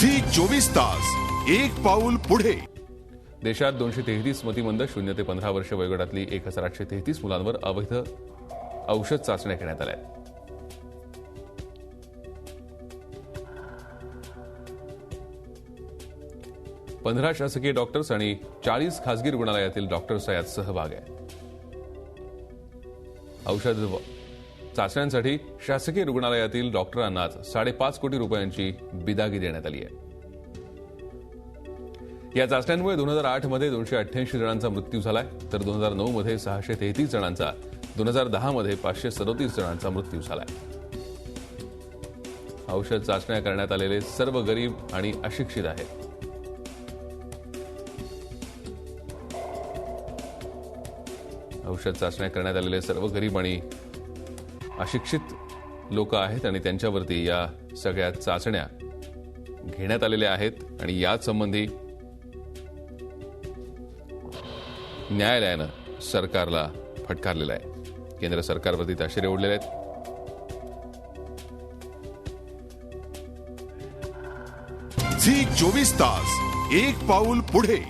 Zee 24 तास एक पाऊल पुढे। देशात 233 मतिमंद 0 ते 15 वर्ष वयोगटातली 1833 मुलांवर अवैध औषध चाचण्या घेण्यात आल्या आहेत। 15 शासकीय डॉक्टर्स आणि 40 खासगी रुग्णालयातील डॉक्टर्सचा यात सहभाग आहे। औषध चाचण्यांसाठी शासकीय रुग्णालयातील डॉक्टरांनाच 5.5 कोटी रुपयांची बिदागी देण्यात आली आहे। या चाचण्यांमुळे 2008 मध्ये 288 जणांचा मृत्यू झालाय, तर 2009 मध्ये 633 जणांचा, 2010 मध्ये 537 जणांचा मृत्यू झालाय। औषध चाचण्या करण्यात आलेले सर्व गरीब आणि अशिक्षित आहेत। औषध चाचण्या करण्यात आलेले सर्व गरीब आणि अशिक्षित लोक आहेत आणि त्यांच्यावरती या सगळ्या चाचण्या घेण्यात आलेल्या आहेत आणि याच संबंधी न्यायालयानं सरकारला फटकारलेलं आहे। केंद्र सरकारवरती ताशेरे ओढलेले आहेत। झी 24 तास एक पाऊल पुढे।